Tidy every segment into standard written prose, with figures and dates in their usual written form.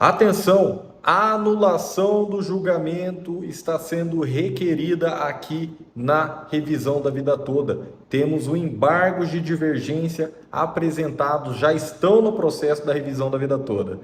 Atenção, a anulação do julgamento está sendo requerida aqui na revisão da vida toda. Temos o embargo de divergência apresentados, já estão no processo da revisão da vida toda.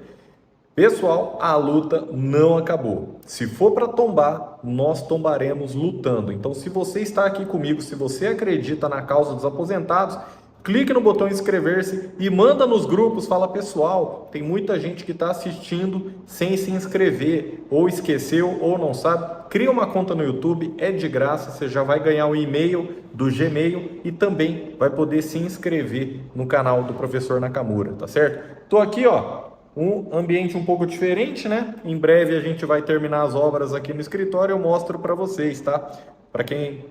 Pessoal, a luta não acabou. Se for para tombar, nós tombaremos lutando. Então, se você está aqui comigo, se você acredita na causa dos aposentados, clique no botão inscrever-se e manda nos grupos, fala pessoal, tem muita gente que está assistindo sem se inscrever, ou esqueceu, ou não sabe. Cria uma conta no YouTube, é de graça, você já vai ganhar um e-mail do Gmail e também vai poder se inscrever no canal do Professor Nakamura, tá certo? Tô aqui, ó, um ambiente um pouco diferente, né? Em breve a gente vai terminar as obras aqui no escritório, eu mostro para vocês, tá? Para quem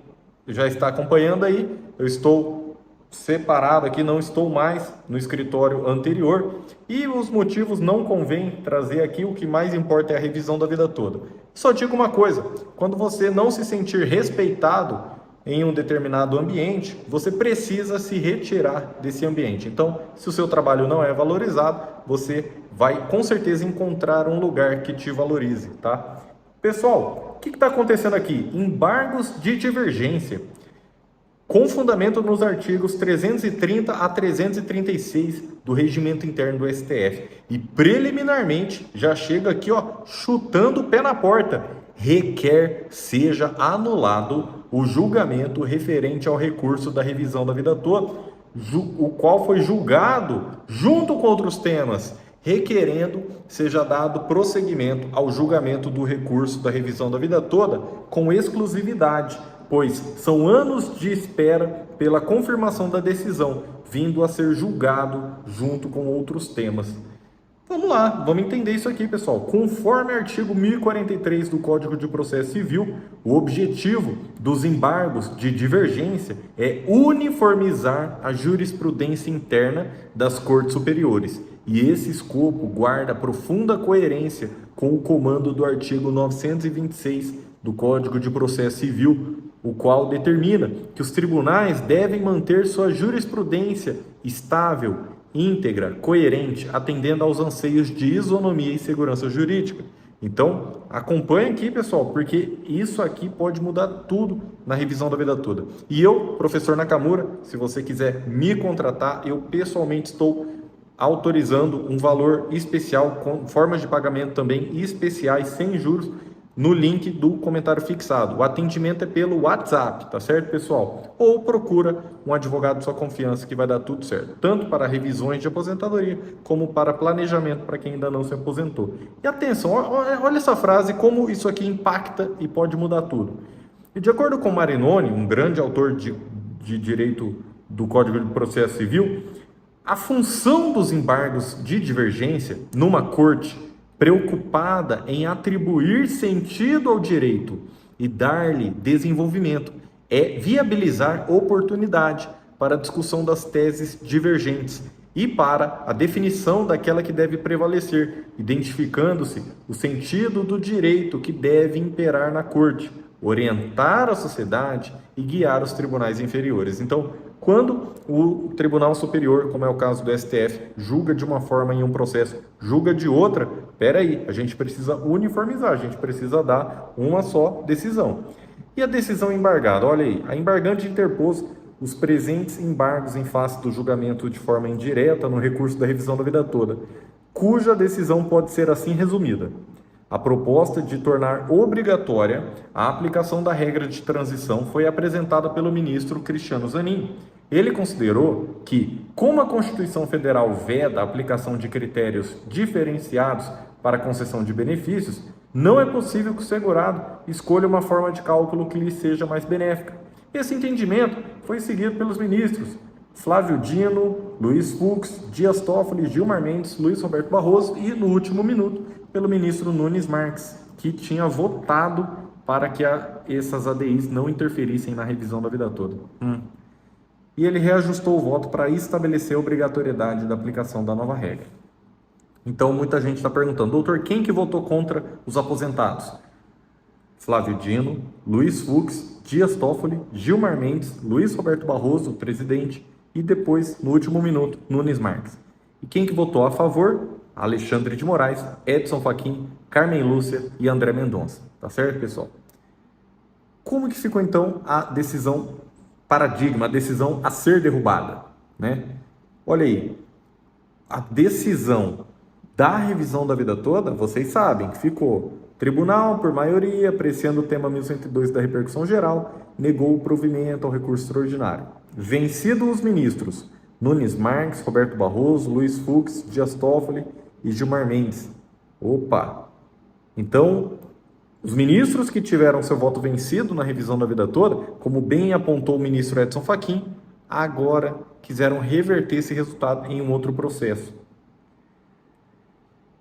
já está acompanhando aí, eu estou separado aqui, não estou mais no escritório anterior e os motivos não convém trazer aqui, o que mais importa é a revisão da vida toda. Só digo uma coisa, quando você não se sentir respeitado em um determinado ambiente, você precisa se retirar desse ambiente. Então, se o seu trabalho não é valorizado, você vai com certeza encontrar um lugar que te valorize, tá? Pessoal, o que está acontecendo aqui? Embargos de divergência, com fundamento nos artigos 330 a 336 do Regimento Interno do STF. E preliminarmente, já chega aqui, ó, chutando o pé na porta, requer seja anulado o julgamento referente ao recurso da revisão da vida toda, o qual foi julgado junto com outros temas, requerendo seja dado prosseguimento ao julgamento do recurso da revisão da vida toda com exclusividade, pois são anos de espera pela confirmação da decisão, vindo a ser julgado junto com outros temas. Vamos lá, vamos entender isso aqui, pessoal. Conforme o artigo 1043 do Código de Processo Civil, o objetivo dos embargos de divergência é uniformizar a jurisprudência interna das Cortes Superiores. E esse escopo guarda profunda coerência com o comando do artigo 926 do Código de Processo Civil, o qual determina que os tribunais devem manter sua jurisprudência estável, íntegra, coerente, atendendo aos anseios de isonomia e segurança jurídica. Então, acompanhe aqui, pessoal, porque isso aqui pode mudar tudo na revisão da vida toda. E eu, professor Nakamura, se você quiser me contratar, eu pessoalmente estou autorizando um valor especial, com formas de pagamento também especiais, sem juros, no link do comentário fixado. O atendimento é pelo WhatsApp, tá certo, pessoal? Ou procura um advogado de sua confiança que vai dar tudo certo, tanto para revisões de aposentadoria, como para planejamento para quem ainda não se aposentou. E atenção, olha essa frase, como isso aqui impacta e pode mudar tudo. E de acordo com Marinoni, um grande autor de direito do Código de Processo Civil, a função dos embargos de divergência numa corte preocupada em atribuir sentido ao direito e dar-lhe desenvolvimento é viabilizar oportunidade para a discussão das teses divergentes e para a definição daquela que deve prevalecer, identificando-se o sentido do direito que deve imperar na corte, orientar a sociedade e guiar os tribunais inferiores. Então, quando o Tribunal Superior, como é o caso do STF, julga de uma forma em um processo, julga de outra, peraí, a gente precisa uniformizar, a gente precisa dar uma só decisão. E a decisão embargada? Olha aí, a embargante interpôs os presentes embargos em face do julgamento de forma indireta no recurso da revisão da vida toda, cuja decisão pode ser assim resumida. A proposta de tornar obrigatória a aplicação da regra de transição foi apresentada pelo ministro Cristiano Zanin. Ele considerou que, como a Constituição Federal veda a aplicação de critérios diferenciados para a concessão de benefícios, não é possível que o segurado escolha uma forma de cálculo que lhe seja mais benéfica. Esse entendimento foi seguido pelos ministros Flávio Dino, Luiz Fux, Dias Toffoli, Gilmar Mendes, Luiz Roberto Barroso e, no último minuto, pelo ministro Nunes Marques, que tinha votado para que essas ADIs não interferissem na revisão da vida toda. E ele reajustou o voto para estabelecer a obrigatoriedade da aplicação da nova regra. Então, muita gente está perguntando, doutor, quem que votou contra os aposentados? Flávio Dino, Luiz Fux, Dias Toffoli, Gilmar Mendes, Luiz Roberto Barroso, presidente, e depois, no último minuto, Nunes Marques. E quem que votou a favor? Alexandre de Moraes, Edson Fachin, Carmen Lúcia e André Mendonça. Tá certo, pessoal? Como que ficou então a decisão paradigma, a decisão a ser derrubada, né? Olha aí, a decisão da revisão da vida toda, vocês sabem que ficou: tribunal, por maioria, apreciando o tema 1102 da repercussão geral, negou o provimento ao recurso extraordinário. Vencidos os ministros Nunes Marques, Roberto Barroso, Luiz Fux, Dias Toffoli e Gilmar Mendes. Opa! Então, os ministros que tiveram seu voto vencido na revisão da vida toda, como bem apontou o ministro Edson Fachin, agora quiseram reverter esse resultado em um outro processo.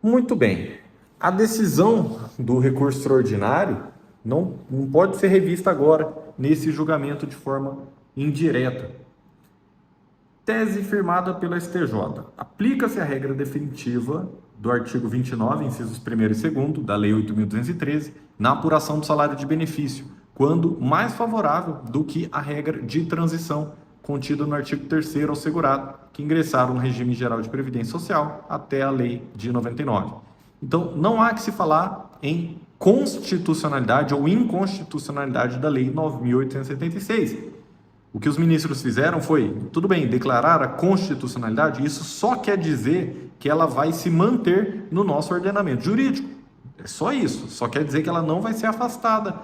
Muito bem. A decisão do recurso extraordinário não pode ser revista agora nesse julgamento de forma indireta. Tese firmada pela STJ. Aplica-se a regra definitiva do artigo 29, incisos 1º e 2º da Lei 8.213, na apuração do salário de benefício, quando mais favorável do que a regra de transição contida no artigo 3º ao segurado, que ingressaram no regime geral de previdência social até a Lei de 99. Então, não há que se falar em constitucionalidade ou inconstitucionalidade da Lei 9.876. O que os ministros fizeram foi, tudo bem, declarar a constitucionalidade, isso só quer dizer que ela vai se manter no nosso ordenamento jurídico. É só isso, só quer dizer que ela não vai ser afastada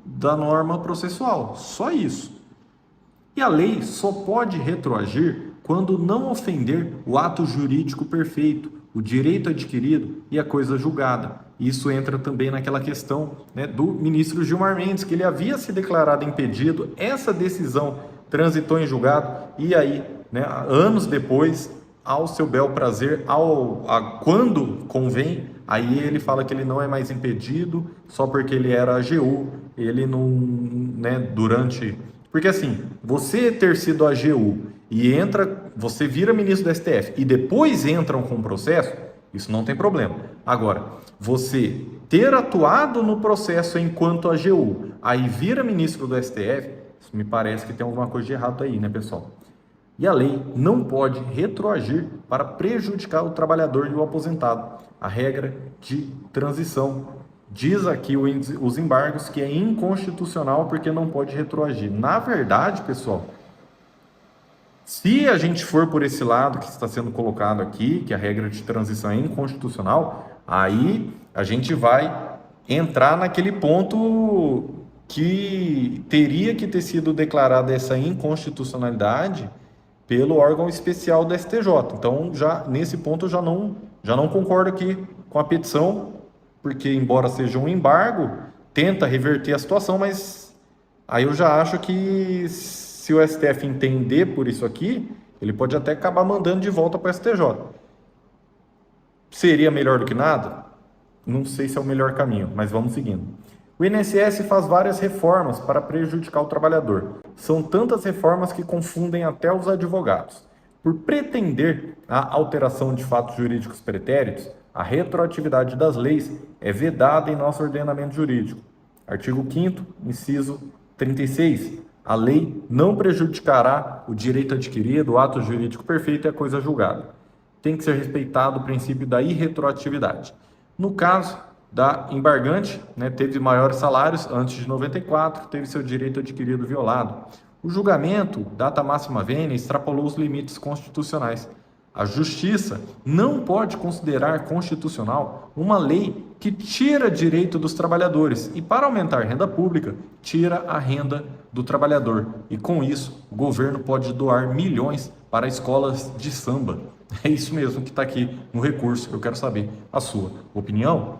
da norma processual, só isso. E a lei só pode retroagir quando não ofender o ato jurídico perfeito, o direito adquirido e a coisa julgada. Isso entra também naquela questão, né, do ministro Gilmar Mendes, que ele havia se declarado impedido, essa decisão transitou em julgado e aí, né, anos depois, ao seu bel prazer, quando convém, aí ele fala que ele não é mais impedido só porque ele era AGU, ele não, né, durante... Porque assim, você ter sido AGU e você vira ministro do STF e depois entram com o processo, isso não tem problema. Agora, você ter atuado no processo enquanto AGU, aí vira ministro do STF, isso me parece que tem alguma coisa de errado aí, né, pessoal? E a lei não pode retroagir para prejudicar o trabalhador e o aposentado. A regra de transição diz aqui os embargos que é inconstitucional porque não pode retroagir. Na verdade, pessoal, se a gente for por esse lado que está sendo colocado aqui, que a regra de transição é inconstitucional, aí a gente vai entrar naquele ponto que teria que ter sido declarada essa inconstitucionalidade pelo órgão especial da STJ. Então, já nesse ponto eu já não concordo aqui com a petição, porque embora seja um embargo, tenta reverter a situação, mas aí eu já acho que se o STF entender por isso aqui, ele pode até acabar mandando de volta para o STJ. Seria melhor do que nada? Não sei se é o melhor caminho, mas vamos seguindo. O INSS faz várias reformas para prejudicar o trabalhador. São tantas reformas que confundem até os advogados. Por pretender a alteração de fatos jurídicos pretéritos, a retroatividade das leis é vedada em nosso ordenamento jurídico. Artigo 5º, inciso 36. A lei não prejudicará o direito adquirido, o ato jurídico perfeito e a coisa julgada. Tem que ser respeitado o princípio da irretroatividade. No caso da embargante, né, teve maiores salários antes de 94, teve seu direito adquirido violado. O julgamento, data máxima vênia, extrapolou os limites constitucionais. A Justiça não pode considerar constitucional uma lei que tira direito dos trabalhadores e, para aumentar a renda pública, tira a renda do trabalhador. E, com isso, o governo pode doar milhões para escolas de samba. É isso mesmo que está aqui no recurso. Eu quero saber a sua opinião.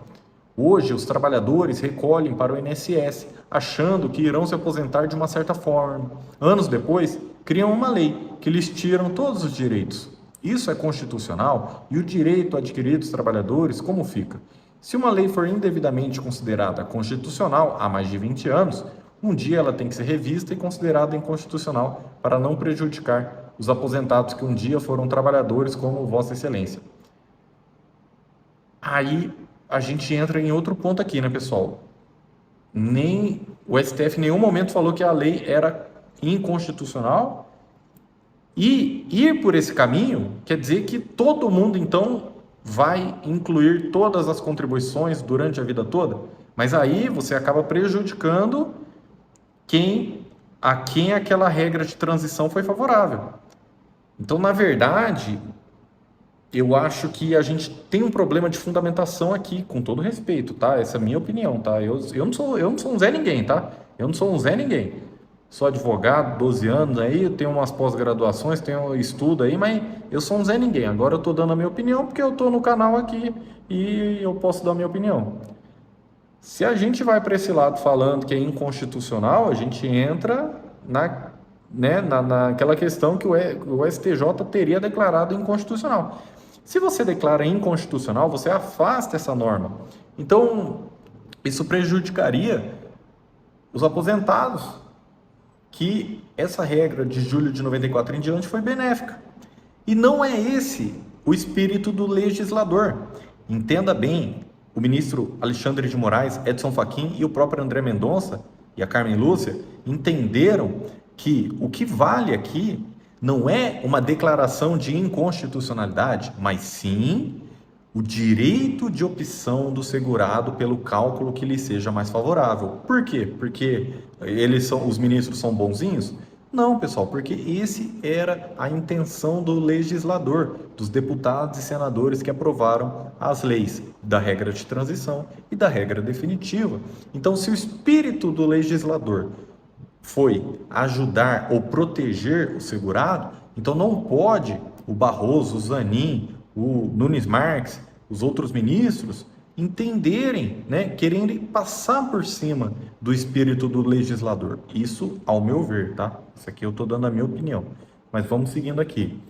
Hoje, os trabalhadores recolhem para o INSS, achando que irão se aposentar de uma certa forma. Anos depois, criam uma lei que lhes tiram todos os direitos. Isso é constitucional? E o direito adquirido dos trabalhadores, como fica? Se uma lei for indevidamente considerada constitucional há mais de 20 anos, um dia ela tem que ser revista e considerada inconstitucional para não prejudicar os aposentados que um dia foram trabalhadores como Vossa Excelência. Aí a gente entra em outro ponto aqui, né, pessoal? Nem o STF em nenhum momento falou que a lei era inconstitucional. E ir por esse caminho quer dizer que todo mundo, então, vai incluir todas as contribuições durante a vida toda, mas aí você acaba prejudicando a quem aquela regra de transição foi favorável. Então, na verdade, eu acho que a gente tem um problema de fundamentação aqui, com todo respeito, tá? Essa é a minha opinião, tá? Eu não sou um Zé Ninguém, tá? Eu não sou um Zé Ninguém. Sou advogado, 12 anos aí, tenho umas pós-graduações, tenho estudo aí, mas eu sou um Zé Ninguém. Agora eu tô dando a minha opinião porque eu tô no canal aqui e eu posso dar a minha opinião. Se a gente vai para esse lado falando que é inconstitucional, a gente entra naquela questão que o STJ teria declarado inconstitucional. Se você declara inconstitucional, você afasta essa norma. Então, isso prejudicaria os aposentados, que essa regra de julho de 94 em diante foi benéfica. E não é esse o espírito do legislador. Entenda bem, o ministro Alexandre de Moraes, Edson Fachin e o próprio André Mendonça e a Carmen Lúcia entenderam que o que vale aqui não é uma declaração de inconstitucionalidade, mas sim o direito de opção do segurado pelo cálculo que lhe seja mais favorável. Por quê? Porque os ministros são bonzinhos? Não, pessoal, porque esse era a intenção do legislador, dos deputados e senadores que aprovaram as leis da regra de transição e da regra definitiva. Então, se o espírito do legislador foi ajudar ou proteger o segurado, então não pode o Barroso, o Zanin, o Nunes Marques, os outros ministros entenderem, quererem passar por cima do espírito do legislador. Isso, ao meu ver, tá? Isso aqui eu estou dando a minha opinião. Mas vamos seguindo aqui.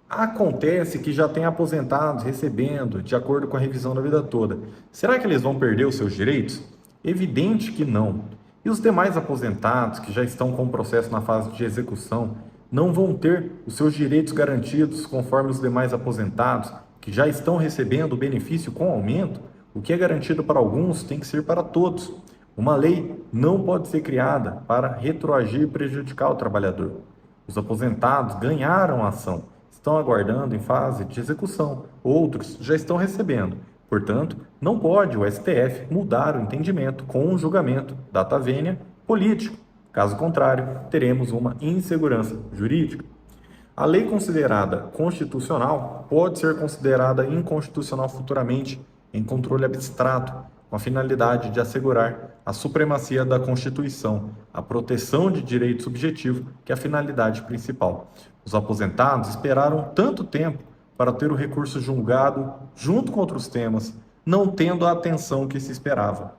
Acontece que já tem aposentados recebendo, de acordo com a revisão da vida toda. Será que eles vão perder os seus direitos? Evidente que não. E os demais aposentados que já estão com o processo na fase de execução não vão ter os seus direitos garantidos conforme os demais aposentados que já estão recebendo o benefício com aumento? O que é garantido para alguns tem que ser para todos. Uma lei não pode ser criada para retroagir e prejudicar o trabalhador. Os aposentados ganharam a ação, estão aguardando em fase de execução. Outros já estão recebendo. Portanto, não pode o STF mudar o entendimento com um julgamento data vênia político. Caso contrário, teremos uma insegurança jurídica. A lei considerada constitucional pode ser considerada inconstitucional futuramente em controle abstrato, com a finalidade de assegurar a supremacia da Constituição, a proteção de direito subjetivo, que é a finalidade principal. Os aposentados esperaram tanto tempo para ter o recurso julgado junto com outros temas, não tendo a atenção que se esperava.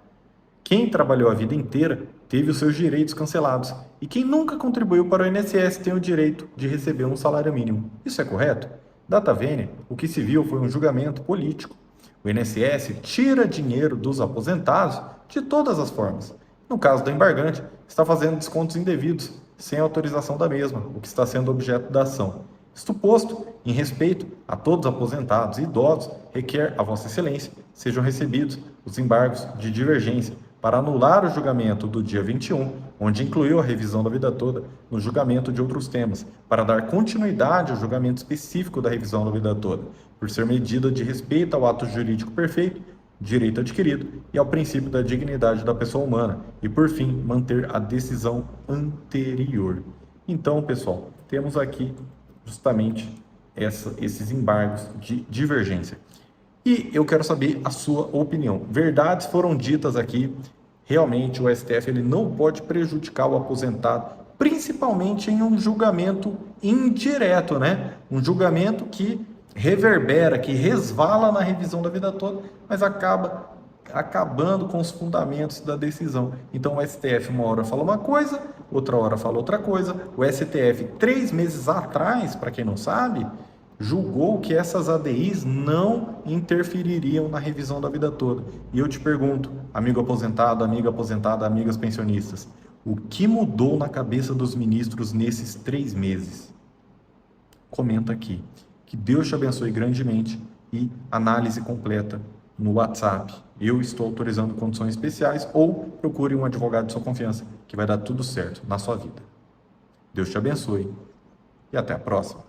Quem trabalhou a vida inteira teve os seus direitos cancelados, e quem nunca contribuiu para o INSS tem o direito de receber um salário mínimo. Isso é correto? Data vênia, o que se viu foi um julgamento político. O INSS tira dinheiro dos aposentados de todas as formas. No caso do embargante, está fazendo descontos indevidos, sem autorização da mesma, o que está sendo objeto da ação. Isto posto, em respeito a todos os aposentados e idosos, requer a Vossa Excelência sejam recebidos os embargos de divergência para anular o julgamento do dia 21, onde incluiu a revisão da vida toda no julgamento de outros temas, para dar continuidade ao julgamento específico da revisão da vida toda, por ser medida de respeito ao ato jurídico perfeito, direito adquirido e ao princípio da dignidade da pessoa humana, e por fim manter a decisão anterior. Então, pessoal, temos aqui justamente esses embargos de divergência. E eu quero saber a sua opinião. Verdades foram ditas aqui. Realmente o STF ele não pode prejudicar o aposentado, principalmente em um julgamento indireto, Um julgamento que reverbera, que resvala na revisão da vida toda, mas acaba acabando com os fundamentos da decisão. Então o STF uma hora fala uma coisa, outra hora fala outra coisa. O STF 3 meses atrás, para quem não sabe, julgou que essas ADIs não interfeririam na revisão da vida toda. E eu te pergunto, amigo aposentado, amiga aposentada, amigas pensionistas, o que mudou na cabeça dos ministros nesses 3 meses? Comenta aqui. Que Deus te abençoe grandemente e análise completa no WhatsApp. Eu estou autorizando condições especiais ou procure um advogado de sua confiança que vai dar tudo certo na sua vida. Deus te abençoe e até a próxima.